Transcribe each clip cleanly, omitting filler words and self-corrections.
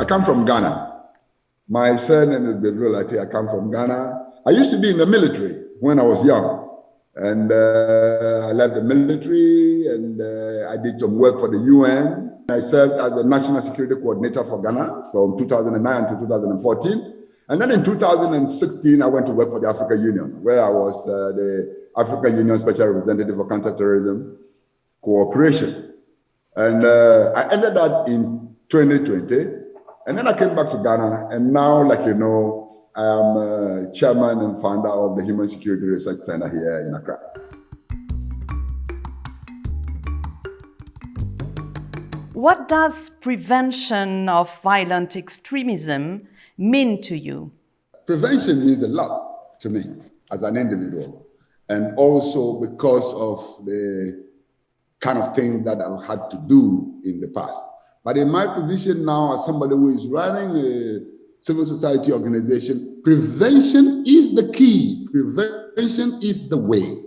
come from Ghana. My surname is GBEVLO-LARTEY. I come from Ghana. I used to be in the military when I was young. And I left the military and I did some work for the UN. I served as the National Security Coordinator for Ghana from 2009 to 2014. And then in 2016, I went to work for the African Union, where I was the African Union Special Representative for Counterterrorism Cooperation. And I ended that in 2020. And then I came back to Ghana. And now, like you know, I am chairman and founder of the Human Security Research Center here in Accra. What does prevention of violent extremism mean to you? Prevention means a lot to me as an individual, and also because of the kind of things that I've had to do in the past. But in my position now as somebody who is running a civil society organization, prevention is the key. Prevention is the way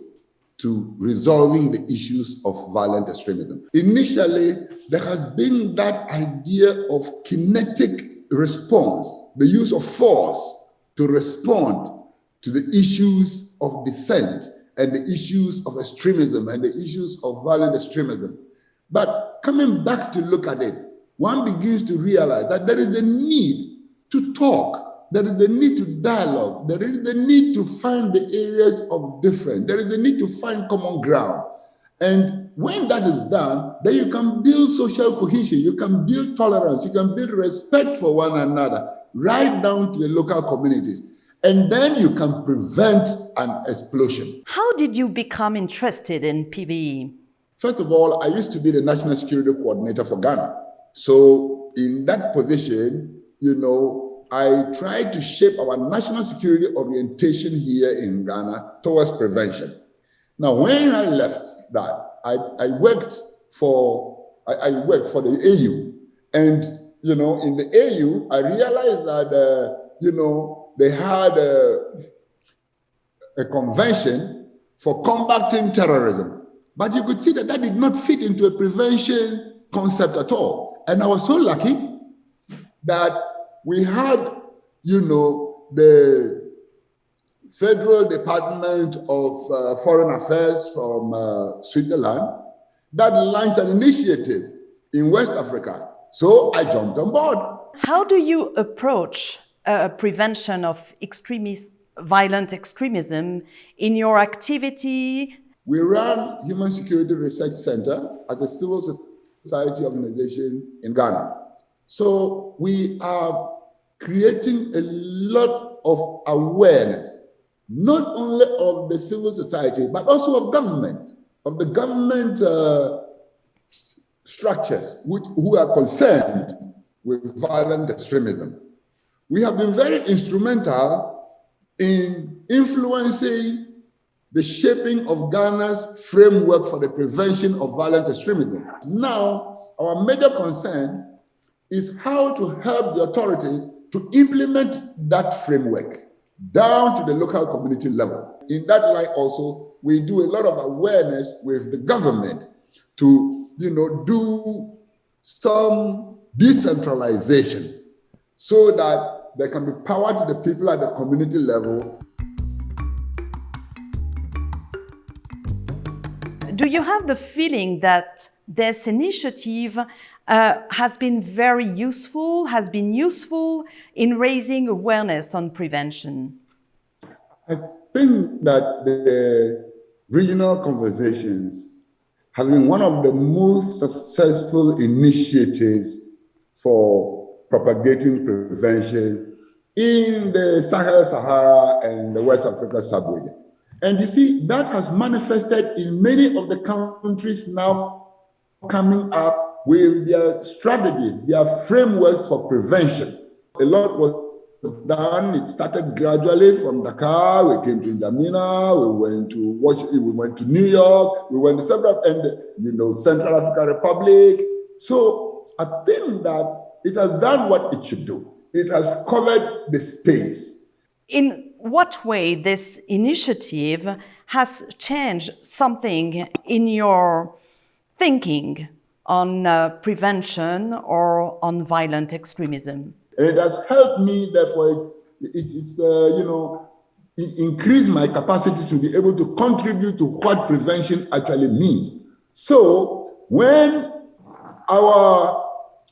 to resolving the issues of violent extremism. Initially, there has been that idea of kinetic response, the use of force to respond to the issues of dissent and the issues of extremism and the issues of violent extremism. But coming back to look at it, one begins to realize that there is a need to talk, there is a need to dialogue, there is a need to find the areas of difference, there is a need to find common ground. And when that is done, then you can build social cohesion, you can build tolerance, you can build respect for one another, right down to the local communities. And then you can prevent an explosion. How did you become interested in PVE? First of all, I used to be the National Security Coordinator for Ghana. So in that position, you know, I tried to shape our national security orientation here in Ghana towards prevention. Now, when I left that, I worked for the AU. And, you know, in the AU, I realized that, you know, they had a convention for combating terrorism. But you could see that that did not fit into a prevention concept at all. And I was so lucky that we had, you know, the Federal Department of Foreign Affairs from Switzerland that launched an initiative in West Africa. So I jumped on board. How do you approach prevention of violent extremism in your activity? We run Human Security Research Center as a civil society organization in Ghana. So we are creating a lot of awareness, not only of the civil society, but also of the government structures who are concerned with violent extremism. We have been very instrumental in influencing the shaping of Ghana's framework for the prevention of violent extremism. Now, our major concern is how to help the authorities to implement that framework down to the local community level. In that light also, we do a lot of awareness with the government to, you know, do some decentralization so that there can be power to the people at the community level. Do you have the feeling that this initiative has been useful in raising awareness on prevention? I think that the regional conversations have been one of the most successful initiatives for propagating prevention in the Sahara and the West Africa sub-region. And you see, that has manifested in many of the countries now coming up with their strategies, their frameworks for prevention. A lot was done. It started gradually from Dakar. We came to N'Djamena. We went to Washington. We went to New York. We went to several, and Central African Republic. So I think that it has done what it should do. It has covered the space. In what way this initiative has changed something in your thinking on prevention or on violent extremism. And it has helped me, therefore, increase my capacity to be able to contribute to what prevention actually means. So when our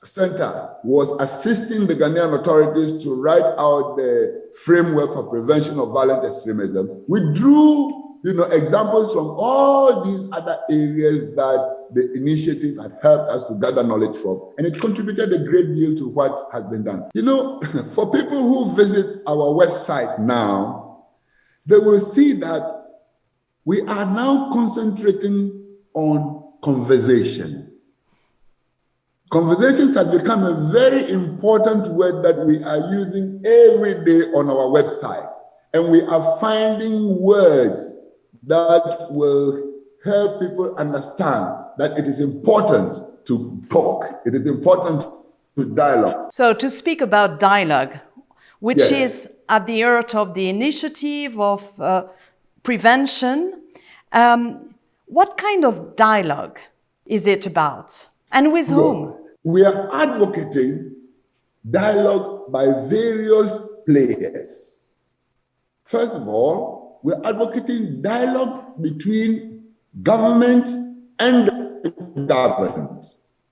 center was assisting the Ghanaian authorities to write out the framework for prevention of violent extremism, we drew examples from all these other areas that the initiative had helped us to gather knowledge from, and it contributed a great deal to what has been done. For people who visit our website now, they will see that we are now concentrating on conversations. Conversations have become a very important word that we are using every day on our website, and we are finding words that will help people understand that it is important to talk. It is important to dialogue. So to speak about dialogue, which Yes. is at the heart of the initiative of prevention, what kind of dialogue is it about? And with whom? We are advocating dialogue by various players. First of all, we're advocating dialogue between government and government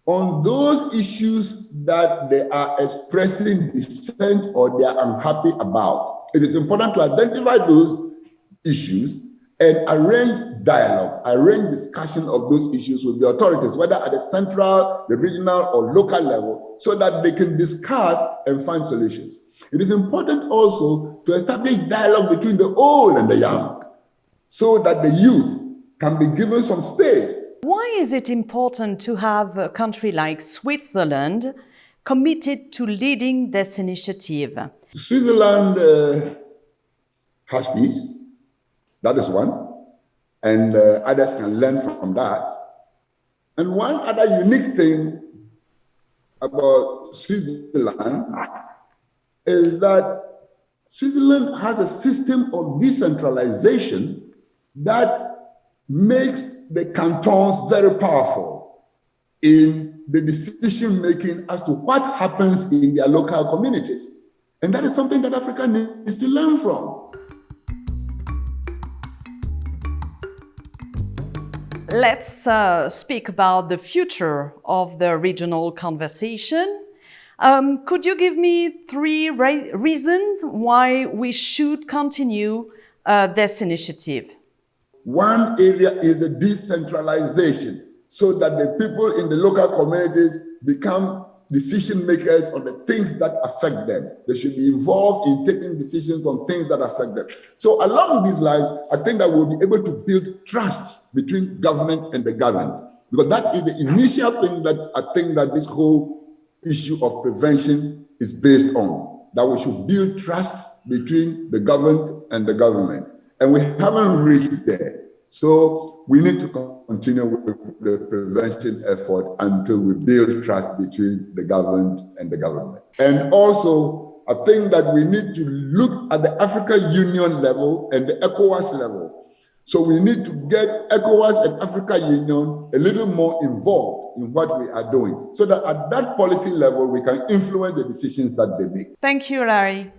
on those issues that they are expressing dissent or they are unhappy about. It is important to identify those issues and arrange dialogue, arrange discussion of those issues with the authorities, whether at the central, the regional, or local level, so that they can discuss and find solutions. It is important also to establish dialogue between the old and the young, so that the youth can be given some space. Why is it important to have a country like Switzerland committed to leading this initiative? Switzerland has peace, that is one, and others can learn from that. And one other unique thing about Switzerland is that Switzerland has a system of decentralization that makes the cantons very powerful in the decision making as to what happens in their local communities. And that is something that Africa needs to learn from. Let's speak about the future of the regional conversation. Could you give me 3 reasons why we should continue this initiative? One area is the decentralization, so that the people in the local communities become decision makers on the things that affect them. They should be involved in taking decisions on things that affect them. So along these lines, I think that we'll be able to build trust between government and the governed, because that is the initial thing that I think that this whole issue of prevention is based on, that we should build trust between the governed and the government. And we haven't reached there. So we need to continue with the prevention effort until we build trust between the government and the government. And also, I think that we need to look at the African Union level and the ECOWAS level. So we need to get ECOWAS and African Union a little more involved in what we are doing, so that at that policy level, we can influence the decisions that they make. Thank you, Larry.